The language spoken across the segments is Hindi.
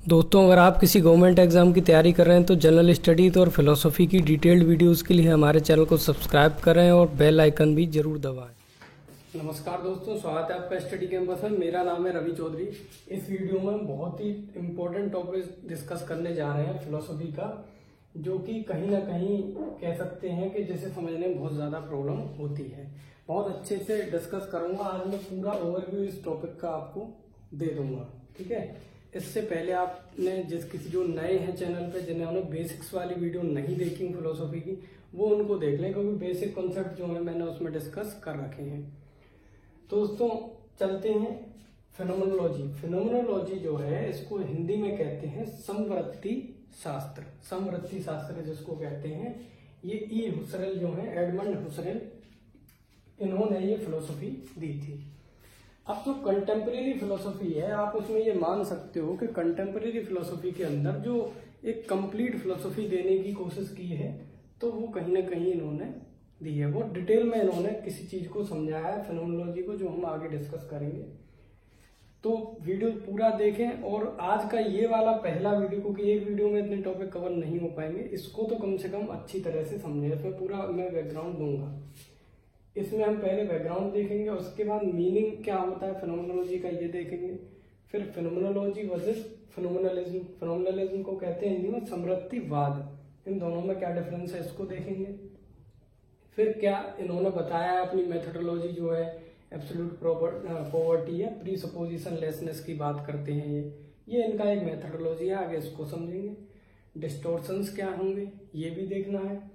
दोस्तों, अगर आप किसी गवर्नमेंट एग्ज़ाम की तैयारी कर रहे हैं तो जनरल स्टडीज़ और फिलोसफी की डिटेल्ड वीडियोस के लिए हमारे चैनल को सब्सक्राइब करें और बेल आइकन भी ज़रूर दबाएं। नमस्कार दोस्तों, स्वागत है आपका स्टडी कैंपस में। मेरा नाम है रवि चौधरी। इस वीडियो में हम बहुत ही इम्पोर्टेंट टॉपिक डिस्कस करने जा रहे हैं फिलोसफी का, जो कि कहीं ना कहीं कह सकते हैं कि जिसे समझने में बहुत ज़्यादा प्रॉब्लम होती है। बहुत अच्छे से डिस्कस करूंगा आज मैं, पूरा ओवरव्यू इस टॉपिक का आपको दे दूंगा। ठीक है, इससे पहले आपने किसी जो नए हैं चैनल पे, जिन्होंने बेसिक्स वाली वीडियो नहीं देखी फिलोसफी की, वो उनको देख लें, क्योंकि बेसिक कॉन्सेप्ट जो है मैंने उसमें डिस्कस कर रखे हैं। तो दोस्तों चलते हैं फिनोमेनोलॉजी। फिनोमेनोलॉजी जो है इसको हिंदी में कहते हैं समवृत्ति शास्त्र। समवृत्ति शास्त्र जिसको कहते हैं, ये ई हुसरेल जो है, एडमंड हुसरेल, इन्होंने ये फिलोसफी दी थी। अब जो कंटेम्प्रेरी फिलोसफी है, आप उसमें ये मान सकते हो कि कंटेम्प्रेरी फिलोसफी के अंदर जो एक कंप्लीट फिलोसफी देने की कोशिश की है, तो वो कहीं ना कहीं इन्होंने दी है। वो डिटेल में इन्होंने किसी चीज को समझाया है, फिनोमेनोलॉजी को, जो हम आगे डिस्कस करेंगे। तो वीडियो पूरा देखें। और आज का ये वाला पहला वीडियो, क्योंकि एक वीडियो में इतने टॉपिक कवर नहीं हो पाएंगे, इसको तो कम से कम अच्छी तरह से समझे। इसमें पूरा मैं बैकग्राउंड दूंगा। इसमें हम पहले बैकग्राउंड देखेंगे, उसके बाद मीनिंग क्या होता है फिनोमेनोलॉजी का ये देखेंगे। फिर फिनोमेनोलॉजी वर्सेस फिनोमेनलिज्म। फिनोमेनलिज्म को कहते हैं हिंदी में समृद्धिवाद। इन दोनों में क्या डिफरेंस है इसको देखेंगे। फिर क्या इन्होंने बताया है अपनी मेथोडोलॉजी जो है, एब्सोल्यूट पॉवर्टी या प्रीसपोजिशन लेसनेस की बात करते हैं। ये इनका एक मेथोडोलॉजी है, आगे इसको समझेंगे। डिस्टोर्शंस क्या होंगे ये भी देखना है।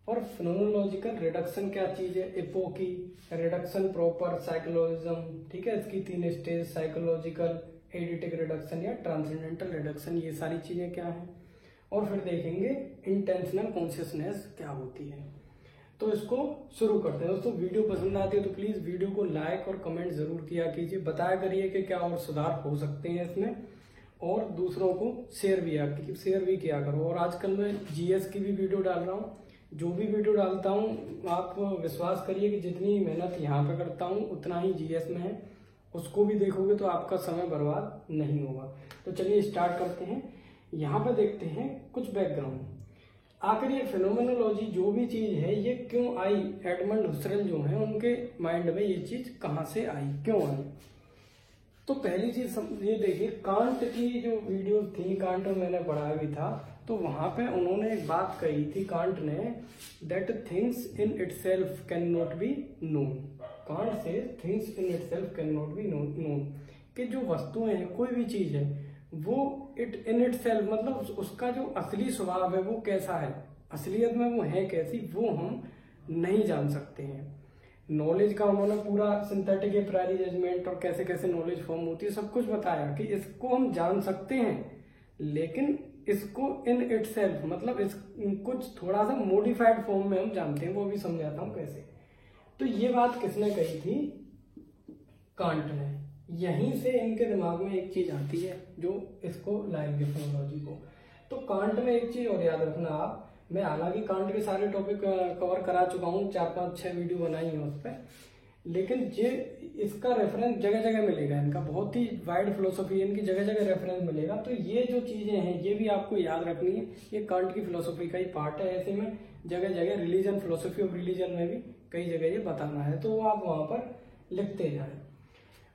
और फिनोमेनोलॉजिकल रिडक्शन क्या चीज है, एपोकी, रिडक्शन प्रॉपर, साइकोलॉजिज्म। ठीक है, इसकी 3 स्टेज, साइकोलॉजिकल, एडिटिक रिडक्शन या ट्रांसेंडेंटल रिडक्शन, ये सारी चीजें क्या है। और फिर देखेंगे इंटेंशनल कॉन्शियसनेस क्या होती है। तो इसको शुरू करते हैं। दोस्तों वीडियो पसंद आती है तो प्लीज वीडियो को लाइक और कमेंट जरूर किया कीजिए। बताया करिए कि क्या और सुधार हो सकते हैं इसमें, और दूसरों को शेयर भी किया करो। और आजकल मैं जीएस की भी वीडियो डाल रहा हूँ। जो भी वीडियो डालता हूँ, आप विश्वास करिए कि जितनी मेहनत यहाँ पे करता हूँ उतना ही जीएस में है। उसको भी देखोगे तो आपका समय बर्बाद नहीं होगा। तो चलिए स्टार्ट करते हैं। यहाँ पे देखते हैं कुछ बैकग्राउंड। आखिर ये फिनोमेनोलॉजी जो भी चीज है, ये क्यों आई, एडमंड हुसरेल जो है उनके माइंड में ये चीज कहाँ से आई, क्यों आई। तो पहली चीज ये देखिए, कांट की जो वीडियो थी, कांट में मैंने पढ़ाया भी था, तो वहां पे उन्होंने एक बात कही थी कांट ने, that things in itself can not be known. Can't say things in itself can not be known, कि जो वस्तुएं हैं, कोई भी चीज है, वो इट इन इटसेल्फ मतलब उसका जो असली स्वभाव है वो कैसा है, असलियत में वो है कैसी, वो हम नहीं जान सकते हैं। नॉलेज का उन्होंने पूरा सिंथेटिक एप्रायरी जजमेंट और कैसे कैसे नॉलेज फॉर्म होती है सब कुछ बताया, कि इसको हम जान सकते हैं, लेकिन इसको इन इटसेल्फ मतलब इस कुछ थोड़ा सा मॉडिफाइड फॉर्म में हम जानते हैं। वो भी समझाता हूं कैसे। तो ये बात किसने कही थी, कांट ने। यहीं से इनके दिमाग में एक चीज आती है जो इसको लाएंगे फिनोमेनोलॉजी को। तो कांट में एक चीज और याद रखना आप, मैं हालांकि कांट के सारे टॉपिक कवर करा चुका हूँ, 4-5-6 वीडियो बनाई है उस पर, लेकिन ये इसका रेफरेंस जगह जगह मिलेगा। इनका बहुत ही वाइड फिलोसफी है, इनकी जगह जगह रेफरेंस मिलेगा। तो ये जो चीजें हैं ये भी आपको याद रखनी है, ये कांट की फिलोसफी का ही पार्ट है। ऐसे में जगह जगह रिलीजन, फिलोसफी ऑफ रिलीजन में भी कई जगह ये बताना है, तो वो आप वहां पर लिखते जाए।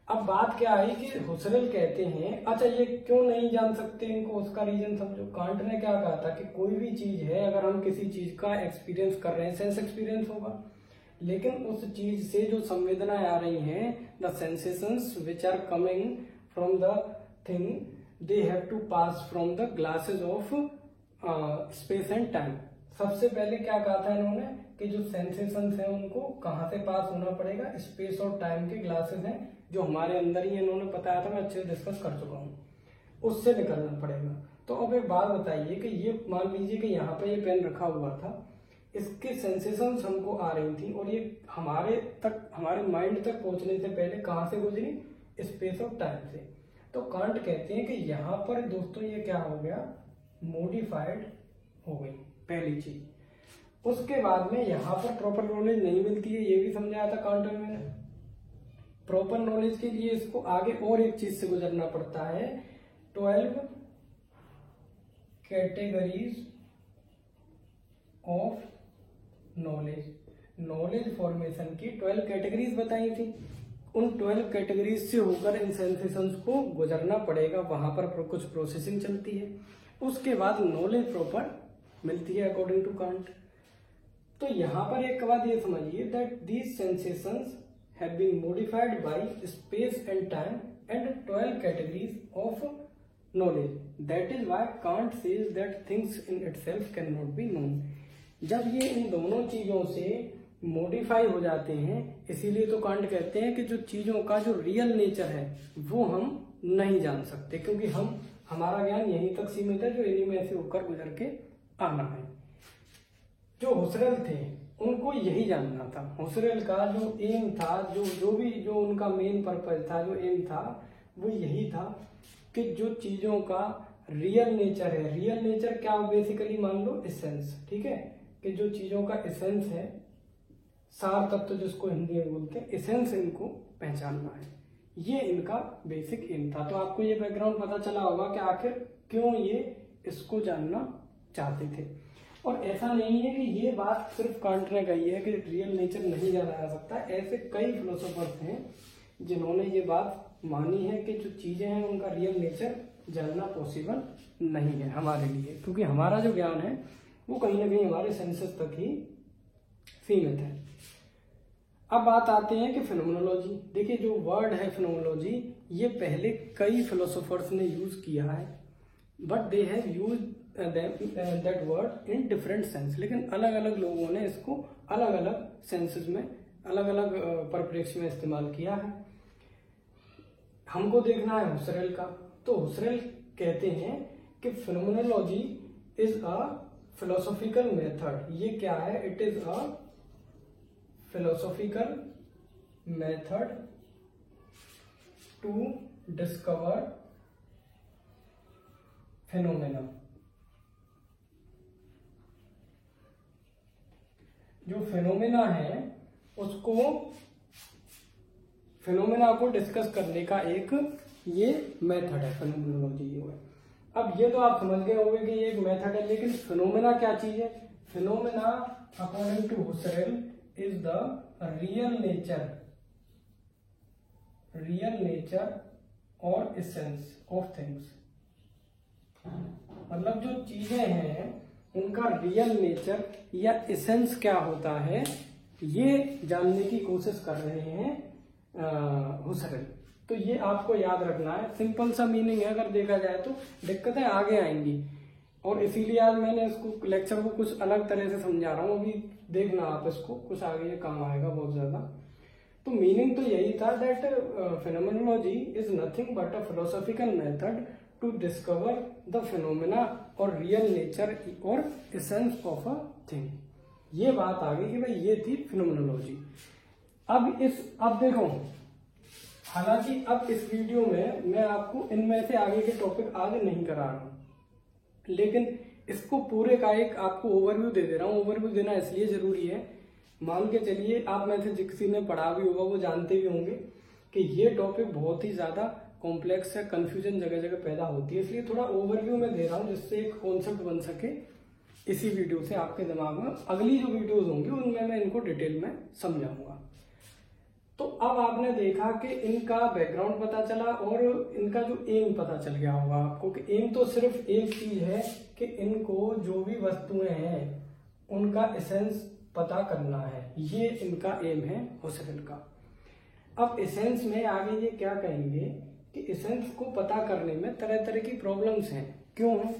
अब बात क्या आई कि हुसरेल कहते हैं, अच्छा ये क्यों नहीं जान सकते इनको, उसका रीजन समझो। कांट ने क्या कहा था कि कोई भी चीज है, अगर हम किसी चीज का एक्सपीरियंस कर रहे हैं, सेंस एक्सपीरियंस होगा, लेकिन उस चीज से जो संवेदनाएं आ रही हैं, the sensations which are coming from the thing, they have to pass from the glasses of space and time. सबसे पहले क्या कहा था इन्होंने, कि जो सेंसेशंस हैं उनको कहां से पास होना पड़ेगा, स्पेस और टाइम के ग्लासेस हैं जो हमारे अंदर ही, इन्होंने बताया था, मैं अच्छे से डिस्कस कर चुका हूँ, उससे निकलना पड़ेगा। तो अब एक बात बताइए कि ये मान लीजिए कि यहाँ पे ये पेन रखा हुआ था, इसके सेंसेशंस हमको आ रही थी, और ये हमारे माइंड तक पहुंचने से पहले कहां से गुजरी, स्पेस और टाइम से। तो कांट कहते हैं कि यहाँ पर दोस्तों ये क्या हो गया, मॉडिफाइड हो गई पहली चीज। उसके बाद में यहाँ पर प्रॉपर नॉलेज नहीं मिलती है, ये भी समझाया था कांट में मैंने। प्रॉपर नॉलेज के लिए इसको आगे और एक चीज से गुजरना पड़ता है, 12 categories of knowledge, knowledge formation की 12 कैटेगरीज बताई थी। उन 12 कैटेगरीज से होकर इन सेंसेशंस को गुजरना पड़ेगा, वहां पर कुछ प्रोसेसिंग चलती है, उसके बाद नॉलेज प्रॉपर मिलती है अकॉर्डिंग टू कांट। तो यहां पर एक बात ये समझिए that these sensations have been modified by space and time and 12 categories of knowledge, that is why Kant says that things in itself can not be known. जब ये इन दोनों चीजों से मॉडिफाई हो जाते हैं, इसीलिए तो कांट कहते हैं कि जो चीजों का जो रियल नेचर है वो हम नहीं जान सकते, क्योंकि हमारा ज्ञान यहीं तक सीमित है जो इन्हीं में से होकर गुजर के आना है। जो हुसरेल थे उनको यही जानना था, हुसरेल का जो एम था, जो उनका मेन पर्पज था, जो एम था वो यही था कि जो चीजों का रियल नेचर है, रियल नेचर क्या बेसिकली मान लो एसेंस, ठीक है, कि जो चीजों का एसेंस है, सार तत्व जिसको हिंदी में बोलते हैं, एसेंस इनको पहचानना है, ये इनका बेसिक एम था। तो आपको ये बैकग्राउंड पता चला होगा कि आखिर क्यों ये इसको जानना चाहते थे। और ऐसा नहीं है कि ये बात सिर्फ कांट ने कही है कि रियल नेचर नहीं जाना जा सकता, ऐसे कई फिलोसोफर्स हैं जिन्होंने ये बात मानी है कि जो चीजें हैं उनका रियल नेचर जानना पॉसिबल नहीं है हमारे लिए, क्योंकि हमारा जो ज्ञान है वो कहीं ना कहीं हमारे सेंसेस तक ही सीमित है। अब बात आते हैं कि फिनोमेनोलॉजी। देखिए जो वर्ड है फिनोमेनोलॉजी, ये पहले कई फिलोसोफर्स ने यूज किया है, but they have used that word in different sense, लेकिन अलग अलग लोगों ने इसको अलग अलग सेंसेस में, अलग अलग परिप्रेक्ष्य में इस्तेमाल किया है। हमको देखना है हुसरेल का, तो हुसरेल कहते हैं कि phenomenology is a philosophical method. ये क्या है? It is a philosophical method to discover phenomena. जो फिनोमेना है उसको, फिनोमेना को डिस्कस करने का एक ये मेथड है फिनोमेनोलॉजी। ये है। अब ये तो आप समझ गए होंगे कि ये एक मेथड है, लेकिन फिनोमेना क्या चीज है? Phenomena according to Husserl is the real nature और एसेंस ऑफ थिंग्स। मतलब जो चीजें हैं उनका रियल नेचर या एसेंस क्या होता है, ये जानने की कोशिश कर रहे हैं हुसरेल। तो ये आपको याद रखना है, सिंपल सा मीनिंग है। अगर देखा जाए तो दिक्कतें आगे आएंगी, और इसीलिए आज मैंने इसको लेक्चर को कुछ अलग तरह से समझा रहा हूँ। अभी देखना आप इसको, कुछ आगे ये काम आएगा बहुत ज्यादा। तो मीनिंग तो यही था that phenomenology is nothing but a philosophical method to discover the phenomena और रियल नेचर और एसेंस ऑफ अ थिंग। ये बात आ गई कि भाई ये थी फिनोमेनोलॉजी। अब देखो, हालांकि अब इस वीडियो में मैं आपको इनमें से आगे के टॉपिक आज नहीं करा रहा हूं, लेकिन इसको पूरे का एक आपको ओवरव्यू दे रहा हूं। ओवरव्यू देना इसलिए जरूरी है, मान के चलिए आप में से किसी ने पढ़ा भी होगा वो जानते भी होंगे कि ये टॉपिक बहुत ही ज्यादा कॉम्प्लेक्स है, कंफ्यूजन जगह जगह पैदा होती है, इसलिए थोड़ा ओवरव्यू में दे रहा हूं जिससे एक कॉन्सेप्ट बन सके इसी वीडियो से आपके दिमाग में। अगली जो वीडियोज होंगी उनमें मैं इनको डिटेल में समझाऊंगा। तो अब आपने देखा कि इनका बैकग्राउंड पता चला और इनका जो एम पता चल गया होगा आपको कि एम तो सिर्फ एक चीज है कि इनको जो भी वस्तुएं हैं उनका एसेंस पता करना है। ये इनका एम है हुसरेल का। अब एसेंस में आगे ये क्या कहेंगे कि एसेंस को पता करने में तरह तरह की प्रॉब्लम्स हैं। क्यों है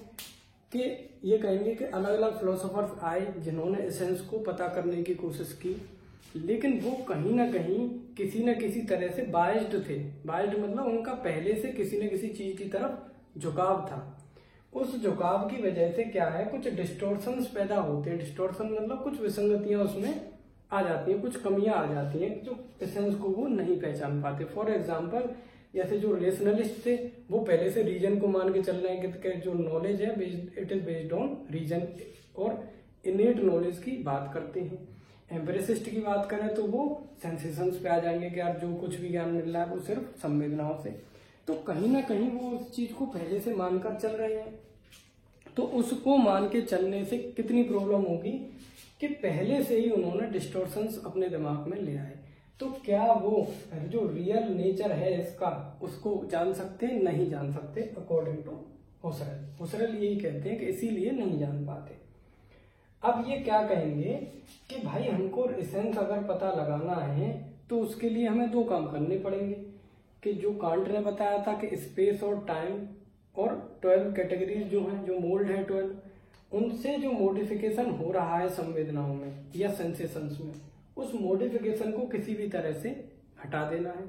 कि ये कहेंगे कि अलग अलग फिलोसोफर्स आए जिन्होंने एसेंस को पता करने की कोशिश की, लेकिन वो कहीं ना कहीं किसी न किसी तरह से बायस्ड थे। बायस्ड मतलब उनका पहले से किसी न किसी चीज की तरफ झुकाव था। उस झुकाव की वजह से क्या है, कुछ डिस्टोर्शंस पैदा होते हैं। डिस्टोर्शन मतलब कुछ विसंगतियां उसमें आ जाती हैं, कुछ कमियां आ जाती हैं जो एसेंस को वो नहीं पहचान पाते। फॉर एग्जाम्पल, जैसे जो रेशनलिस्ट थे वो पहले से रीजन को मान के चल रहे हैं कि जो नॉलेज है it is based on reason और इनेट नॉलेज की बात करते हैं। एम्पिरिसिस्ट की बात करें तो वो सेंसेशंस पे आ जाएंगे कि यार जो कुछ भी ज्ञान मिल रहा है वो सिर्फ संवेदनाओं से। तो कहीं ना कहीं वो उस चीज को पहले से मानकर चल रहे हैं। तो उसको मान के चलने से कितनी प्रॉब्लम होगी कि पहले से ही उन्होंने डिस्टॉर्शंस अपने दिमाग में ले आए। तो क्या वो जो रियल नेचर है इसका उसको जान सकते हैं? नहीं जान सकते, अकॉर्डिंग टू हुसरेल। हुसरेल यही कहते हैं कि इसीलिए नहीं जान पाते। अब ये क्या कहेंगे कि भाई हमको एसेंस अगर पता लगाना है तो उसके लिए हमें दो काम करने पड़ेंगे कि जो कांट ने बताया था कि स्पेस और टाइम और 12 कैटेगरीज जो हैं, जो मोल्ड है 12, उनसे जो मॉडिफिकेशन हो रहा है संवेदनाओं में या सेंसेशंस में, उस मॉडिफिकेशन को किसी भी तरह से हटा देना है।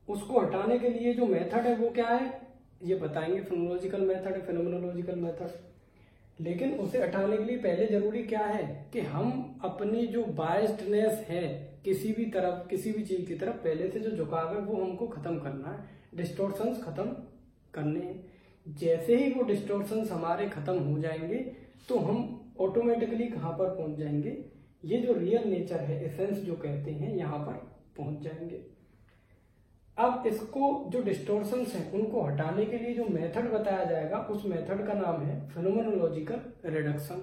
उसको हटाने के लिए जो मेथड है वो क्या है ये बताएंगे, फिनोमेनोलॉजिकल मेथड है, फिनोमेनोलॉजिकल मेथड। लेकिन उसे हटाने के लिए पहले जरूरी क्या है कि हम अपनी जो बायस्डनेस है किसी भी तरफ, किसी भी चीज की तरफ, पहले से जो झुकाव है वो हमको खत्म करना है, डिस्टॉर्शंस खत्म करने हैं। जैसे ही वो डिस्टॉर्शंस हमारे खत्म हो जाएंगे तो हम ऑटोमेटिकली कहां पर पहुंच जाएंगे, ये जो रियल नेचर है, एसेंस जो कहते हैं, यहां पर पहुंच जाएंगे। अब इसको जो डिस्टॉर्शंस हैं उनको हटाने के लिए जो मेथड बताया जाएगा उस मेथड का नाम है फिनोमेनोलॉजिकल रिडक्शन।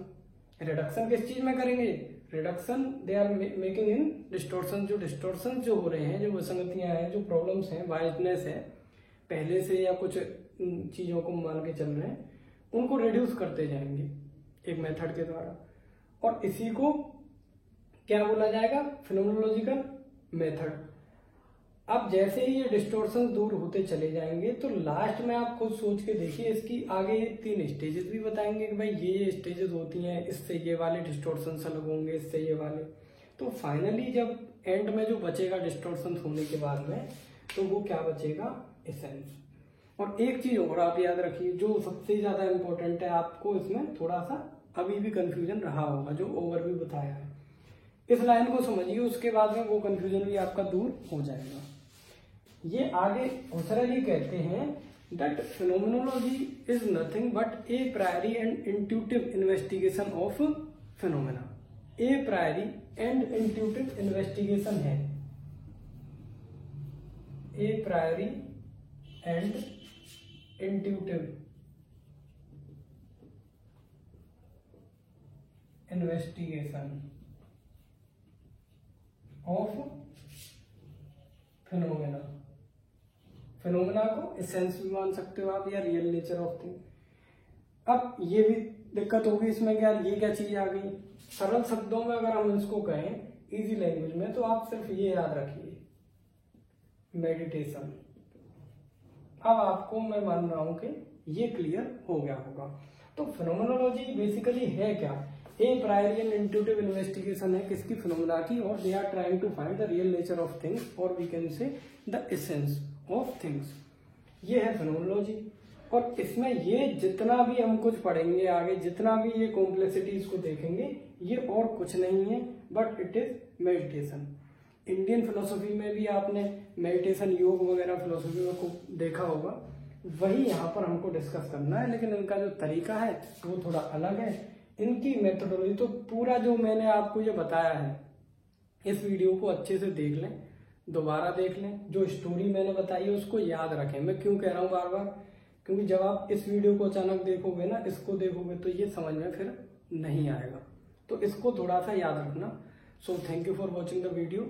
रिडक्शन किस चीज में करेंगे? Reduction they are making in distortion. जो डिस्टॉर्शन जो हो रहे हैं, जो विसंगतियां हैं, जो प्रॉब्लम्स हैं, बायसनेस है पहले से या कुछ चीजों को मान के चल रहे हैं, उनको रिड्यूस करते जाएंगे एक मेथड के द्वारा। और इसी को क्या बोला जाएगा? Phenomenological method. अब जैसे ही ये डिस्टॉर्शन दूर होते चले जाएंगे तो लास्ट में आप खुद सोच के देखिए, इसकी आगे 3 स्टेजेस भी बताएंगे कि भाई ये स्टेजेस होती हैं, इससे ये वाले डिस्टॉर्शन अलग होंगे, इससे ये वाले। तो फाइनली जब एंड में जो बचेगा डिस्टॉर्शन होने के बाद में, तो वो क्या बचेगा? एसेंस। और एक चीज और आप याद रखिए जो सबसे ज्यादा इंपॉर्टेंट है, आपको इसमें थोड़ा सा अभी भी कंफ्यूजन रहा होगा, जो ओवरव्यू बताया है, इस लाइन को समझिए, उसके बाद में वो कंफ्यूजन भी आपका दूर हो जाएगा। ये आगे हुसरेल ही कहते हैं that phenomenology is nothing but a priori and intuitive investigation of phenomena. A priori and intuitive investigation है, a priori and intuitive investigation of phenomena. Phenomena को एसेंस भी मान सकते हो आप या रियल नेचर ऑफ थिंग। अब ये भी दिक्कत होगी इसमें क्या, ये क्या चीज आ गई? सरल शब्दों में अगर हम इसको कहें इजी लैंग्वेज में, तो आप सिर्फ ये याद रखिए, मेडिटेशन। अब आपको मैं मान रहा हूं कि ये क्लियर हो गया होगा। तो फिनोमेनोलॉजी बेसिकली है क्या? A priori and intuitive investigation है किसकी? फिनोमेना की। और they are trying to find the real nature of things, और we can say the essence of things. ये है फिनोमेनोलॉजी। और इसमें ये जितना भी हम कुछ पढ़ेंगे आगे, जितना भी ये कॉम्प्लेक्सिटीज को देखेंगे, ये और कुछ नहीं है but it is meditation. Indian philosophy में भी आपने मेडिटेशन, योग वगैरह फिलोसफी में को देखा होगा, वही यहाँ पर हमको डिस्कस करना है। लेकिन इनका जो तरीका है वो थोड़ा अलग है, इनकी मेथोडोलॉजी। तो पूरा जो मैंने आपको ये बताया है, इस वीडियो को अच्छे से देख लें, दोबारा देख लें, जो स्टोरी मैंने बताई है उसको याद रखें। मैं क्यों कह रहा हूँ बार बार? क्योंकि जब आप इस वीडियो को अचानक देखोगे ना, इसको देखोगे, तो ये समझ में फिर नहीं आएगा। तो इसको थोड़ा सा याद रखना। So thank you for watching the video.